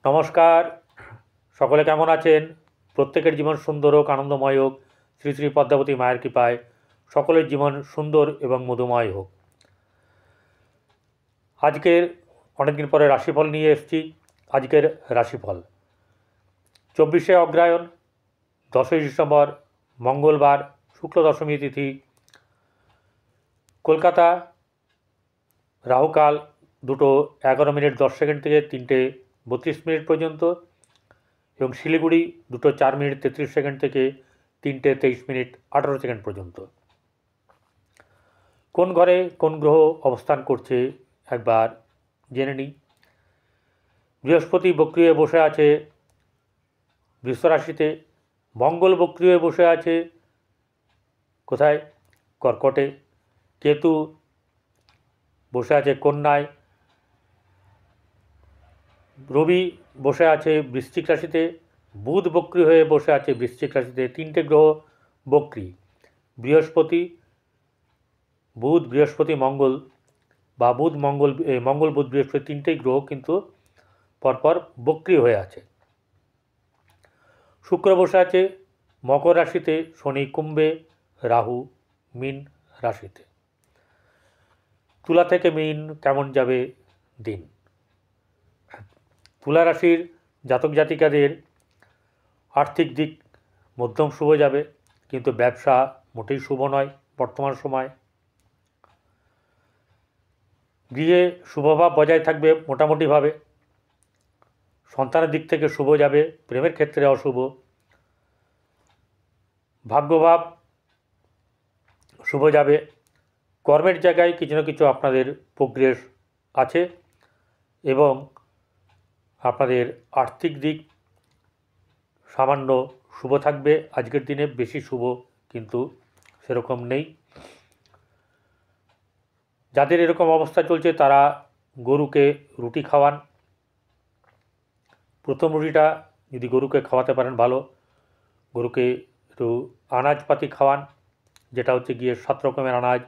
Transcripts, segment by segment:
নমস্কার, সকলে কেমন আছেন? প্রত্যেকের জীবন সুন্দর হোক, আনন্দময় হোক। শ্রী শ্রী পদ্মাবতী মায়ের কৃপায় সকলের জীবন সুন্দর এবং মধুময় হোক। আজকের অনেকদিন পরে রাশিফল নিয়ে এসেছি। আজকের রাশিফল 24শে অগ্রহায়ণ, 10ই ডিসেম্বর, মঙ্গলবার, শুক্ল দশমী তিথি, কলকাতা রাহুকাল 2:11:10 থেকে 3:32 পর্যন্ত এবং শিলিগুড়ি 2:04:33 থেকে 3:23:18 পর্যন্ত। কোন ঘরে কোন গ্রহ অবস্থান করছে একবার জেনে নিই। বৃহস্পতি বক্রী হয়ে বসে আছে বৃষ রাশিতে, মঙ্গল বক্রী হয়ে বসে আছে কোথায়? কর্কটে। কেতু বসে আছে কন্যায়, রবি বসে আছে বৃশ্চিক রাশিতে, বুধ বক্রী হয়ে বসে আছে বৃশ্চিক রাশিতে। তিনটে গ্রহ বক্রী, বৃহস্পতি, বুধ, বৃহস্পতি, মঙ্গল বা মঙ্গল বুধ বৃহস্পতি তিনটেই গ্রহ কিন্তু পরপর বক্রী হয়ে আছে। শুক্র বসে আছে মকর রাশিতে, শনি কুম্ভে, রাহু মীন রাশিতে। তুলা থেকে মীন কেমন যাবে দিন? তুলা রাশির জাতক জাতিকাদের আর্থিক দিক মধ্যম শুভ যাবে, কিন্তু ব্যবসা মোটেই শুভ নয় বর্তমান সময়। গৃহে শুভভাব বজায় থাকবে মোটামুটিভাবে। সন্তানের দিক থেকে শুভ যাবে, প্রেমের ক্ষেত্রে অশুভ। ভাগ্যভাব শুভ যাবে। কর্মের জায়গায় কিছু না কিছু আপনাদের প্রোগ্রেস আছে এবং আপনাদের আর্থিক দিক সামান্য শুভ থাকবে আজকের দিনে, বেশি শুভ কিন্তু সেরকম নেই। যাদের এরকম অবস্থা চলছে তারা গরুকে রুটি খাওয়ান। প্রথম রুটিটা যদি গরুকে খাওয়াতে পারেন ভালো। গরুকে একটু আনাজপাতি খাওয়ান, যেটা হচ্ছে গিয়ে 7 রকমের আনাজ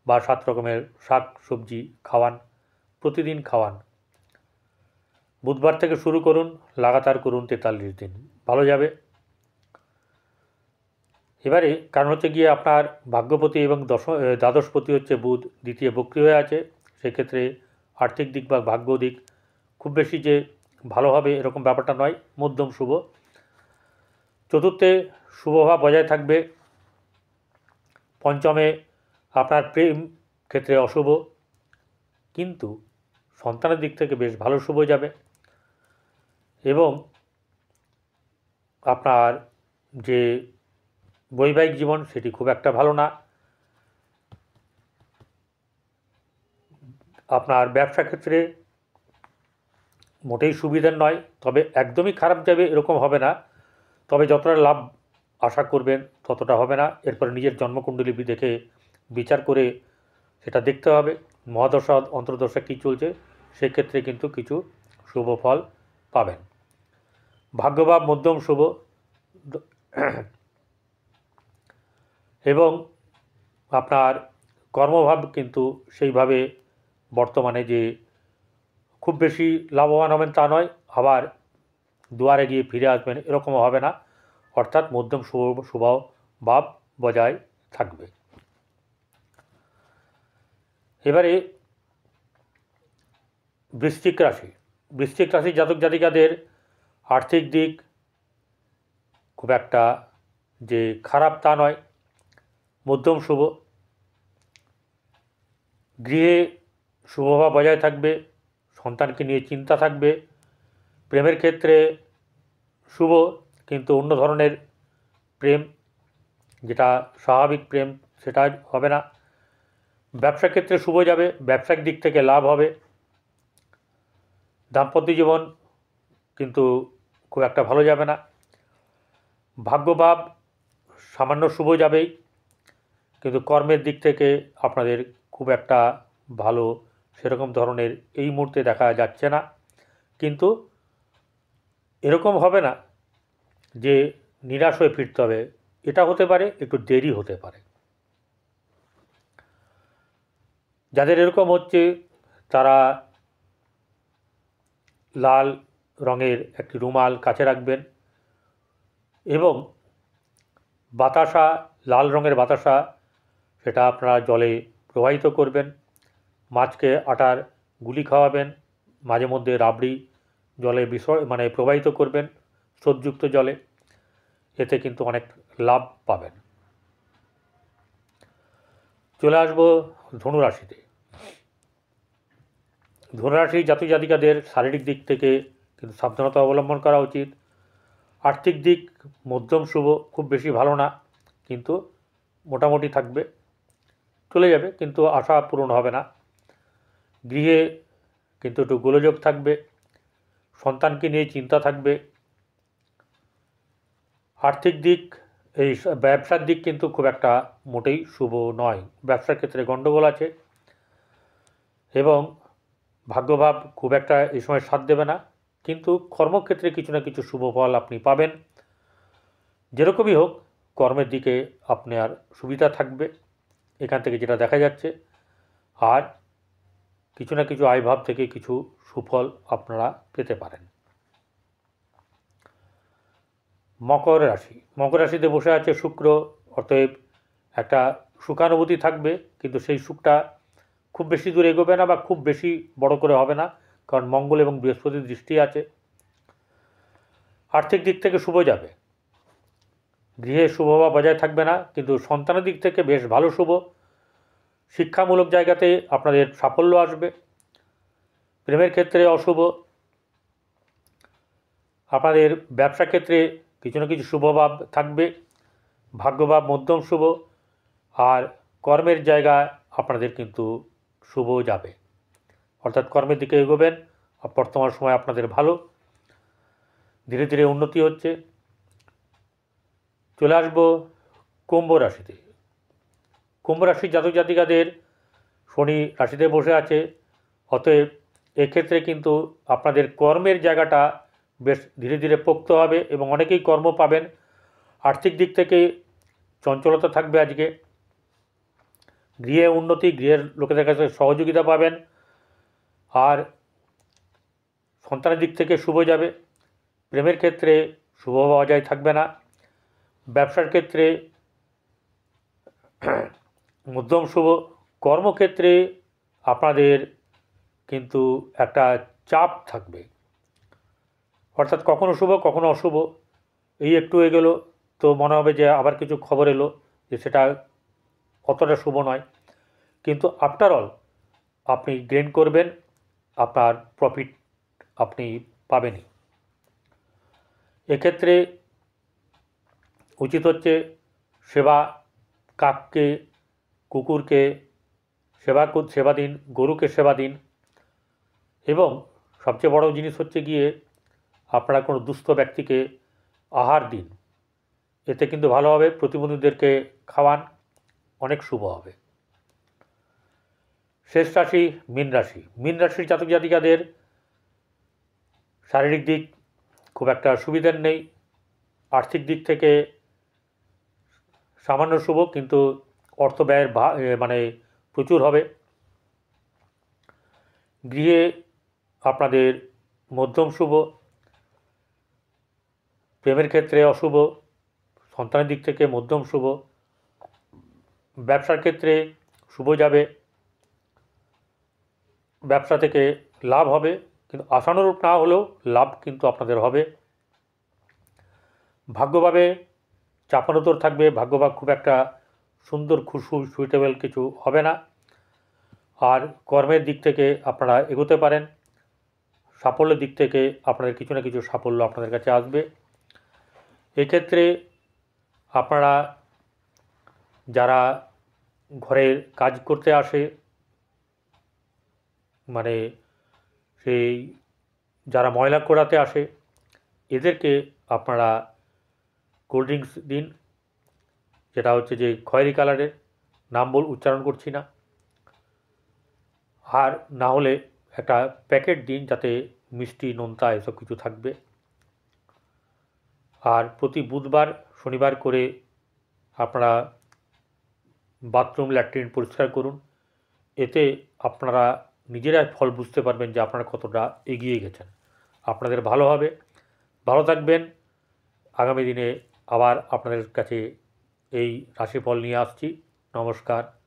বা 7 রকমের শাক সবজি খাওয়ান, প্রতিদিন খাওয়ান। বুধবার থেকে শুরু করুন, লাগাতার করুন 43 দিন, ভালো যাবে। এবারে কারণ হচ্ছে গিয়ে আপনার ভাগ্যপতি এবং দ্বাদশপতি হচ্ছে বুধ, দ্বিতীয় বক্রী হয়ে আছে। সেক্ষেত্রে আর্থিক দিক বা ভাগ্য দিক খুব বেশি যে ভালো হবে এরকম ব্যাপারটা নয়, মধ্যম শুভ। চতুর্থে শুভভাব বজায় থাকবে। পঞ্চমে আপনার প্রেম ক্ষেত্রে অশুভ, কিন্তু সন্তানের দিক থেকে বেশ ভালো শুভ যাবে। এবং আপনার যে বৈবাহিক জীবন সেটি খুব একটা ভালো না। আপনার ব্যবসা ক্ষেত্রে মোটেই সুবিধার নয়, তবে একদমই খারাপ যাবে এরকম হবে না, তবে যতটা লাভ আশা করবেন ততটা হবে না। এরপরে নিজের জন্মকুণ্ডলী দেখে বিচার করে সেটা দেখতে হবে মহাদশা অন্তর্দশা কী চলছে, সেক্ষেত্রে কিন্তু কিছু শুভ ফল পাবেন। ভাগ্যভাব মধ্যম শুভ এবং আপনার কর্মভাব কিন্তু সেইভাবে বর্তমানে যে খুব বেশি লাভবান হবেন তা নয়, আবার দুয়ারে গিয়ে ফিরে আসবেন এরকমও হবে না, অর্থাৎ মধ্যম শুভ ভাব বজায় থাকবে। এবারে বৃশ্চিক রাশি জাতক জাতিকাদের আর্থিক দিক খুব একটা যে খারাপ তা নয়, মধ্যম শুভ। গৃহে শুভভাব বজায় থাকবে, সন্তানকে নিয়ে চিন্তা থাকবে। প্রেমের ক্ষেত্রে শুভ, কিন্তু অন্য ধরনের প্রেম, যেটা স্বাভাবিক প্রেম সেটা হবে না। ব্যবসা ক্ষেত্রে শুভ যাবে, ব্যবসায়িক দিক থেকে লাভ হবে। দাম্পত্য জীবন কিন্তু খুব একটা ভালো যাবে না। ভাগ্যভাব সামান্য শুভ যাবেই, কিন্তু কর্মের দিক থেকে আপনাদের খুব একটা ভালো সেরকম ধরনের এই মুহূর্তে দেখা যাচ্ছে না। কিন্তু এরকম হবে না যে নিরাশ হয়ে ফিরতে হবে, এটা হতে পারে একটু দেরি হতে পারে। যাদের এরকম হচ্ছে তারা লাল রঙের একটি রুমাল কাছে রাখবেন এবং বাতাসা, লাল রঙের বাতাসা, সেটা আপনারা জলে প্রবাহিত করবেন। মাছকে আটার গুলি খাওয়াবেন, মাঝে মধ্যে রাবড়ি জলে প্রবাহিত করবেন স্রোতযুক্ত জলে, এতে কিন্তু অনেক লাভ পাবেন। চলে আসবো ধনুরাশিতে। ধনুরাশি জাতক জাতিকাদের শারীরিক দিক থেকে কিন্তু সাবধানতা অবলম্বন করা উচিত। আর্থিক দিক মধ্যম শুভ, খুব বেশি ভালো না, কিন্তু মোটামুটি থাকবে, চলে যাবে, কিন্তু আশা পূরণ হবে না। গৃহে কিন্তু একটু গোলযোগ থাকবে, সন্তানকে নিয়ে চিন্তা থাকবে। আর্থিক দিক, এই ব্যবসার দিক কিন্তু খুব একটা মোটেই শুভ নয়, ব্যবসার ক্ষেত্রে গণ্ডগোল আছে এবং ভাগ্যভাব খুব একটা এই সময় সাথ দেবে না, কিন্তু কর্মক্ষেত্রে কিছু না কিছু শুভ ফল আপনি পাবেন। যেরকমই হোক, কর্মের দিকে আপনার সুবিধা থাকবে এখান থেকে যেটা দেখা যাচ্ছে, আর কিছু না কিছু আয়ভাব থেকে কিছু সুফল আপনারা পেতে পারেন। মকর রাশি, মকর রাশিতে বসে আছে শুক্র, অতএব একটা সুখানুভূতি থাকবে, কিন্তু সেই সুখটা খুব বেশি দূর এগোবে না বা খুব বেশি বড় করে হবে না, কারণ মঙ্গল এবং বৃহস্পতির দৃষ্টি আছে। আর্থিক দিক থেকে শুভ যাবে, গৃহে শুভভাব বজায় থাকবে না, কিন্তু সন্তানের দিক থেকে বেশ ভালো শুভ। শিক্ষামূলক জায়গাতে আপনাদের সাফল্য আসবে। প্রেমের ক্ষেত্রে অশুভ। আপনাদের ব্যবসা ক্ষেত্রে কিছু না কিছু শুভভাব থাকবে, ভাগ্যভাব মধ্যম শুভ, আর কর্মের জায়গায় আপনাদের কিন্তু শুভ যাবে, অর্থাৎ কর্মের দিকে এগোবেন। বর্তমান সময় আপনাদের ভালো, ধীরে ধীরে উন্নতি হচ্ছে। চলে আসবো কুম্ভ রাশিতে। কুম্ভ রাশির জাতক জাতিকাদের শনি রাশিতে বসে আছে, অতএব এক্ষেত্রে কিন্তু আপনাদের কর্মের জায়গাটা বেশ ধীরে ধীরে পোক্ত হবে এবং অনেকেই কর্ম পাবেন। আর্থিক দিক থেকে চঞ্চলতা থাকবে আজকে। গৃহে উন্নতি, গৃহের লোকেদের কাছে সহযোগিতা পাবেন, আর সন্তানের দিক থেকে শুভ যাবে। প্রেমের ক্ষেত্রে শুভ বজায় থাকবে না। ব্যবসার ক্ষেত্রে মধ্যম শুভ। কর্মক্ষেত্রে আপনাদের কিন্তু একটা চাপ থাকবে, অর্থাৎ কখনো শুভ কখনো অশুভ। এই একটু এগোলো তো মনে হবে যে আবার কিছু খবর এলো যে সেটা অতটা শুভ নয়, কিন্তু আফটার অল আপনি গেইন করবেন, আপনার প্রফিট আপনি পাবেনই। এক্ষেত্রে উচিত হচ্ছে সেবা, কাককে, কুকুরকে সেবা দিন, গরুকে সেবা দিন, এবং সবচেয়ে বড় জিনিস হচ্ছে গিয়ে আপনারা কোনো দুস্থ ব্যক্তিকে আহার দিন, এতে কিন্তু ভালো হবে। প্রতিবন্ধীদেরকে খাওয়ান, অনেক শুভ হবে। শেষ রাশি মীন রাশি। মীন রাশির জাতক জাতিকাদের শারীরিক দিক খুব একটা সুবিধার নেই, আর্থিক দিক থেকে সামান্য শুভ, কিন্তু অর্থ ব্যয়ের প্রচুর হবে। গৃহে আপনাদের মধ্যম শুভ, প্রেমের ক্ষেত্রে অশুভ, সন্তানের দিক থেকে মধ্যম শুভ। ব্যবসার ক্ষেত্রে শুভ যাবে, ব্যবসা থেকে লাভ হবে, কিন্তু আশানুরূপ না হলেও লাভ কিন্তু আপনাদের হবে। ভাগ্যভাবে চাপানোতর থাকবে, ভাগ্যভাগ খুব একটা সুন্দর সুইটেবল কিছু হবে না। আর কর্মের দিক থেকে আপনারা এগোতে পারেন, সাফল্যের দিক থেকে আপনাদের কিছু না কিছু সাফল্য আপনাদের কাছে আসবে। এক্ষেত্রে আপনারা যারা ঘরের কাজ করতে আসে, সেই যারা ময়লা করাতে আসে, এদেরকে আপনারা কোল্ড ড্রিঙ্কস দিন, যেটা হচ্ছে যে খয়েরি কালারের, নাম উচ্চারণ করছি না, আর না হলে একটা প্যাকেট দিন যাতে মিষ্টি নোনতা এসব কিছু থাকবে। আর প্রতি বুধবার শনিবার করে আপনারা বাথরুম ল্যাট্রিন পরিষ্কার করুন, এতে আপনারা নিজেরাই ফল বুঝতে পারবেন যে আপনারা কতটা এগিয়ে গেছেন। আপনাদের ভালো হবে। ভালো থাকবেন। আগামী দিনে আবার আপনাদের কাছে এই রাশিফল নিয়ে আসছি। নমস্কার।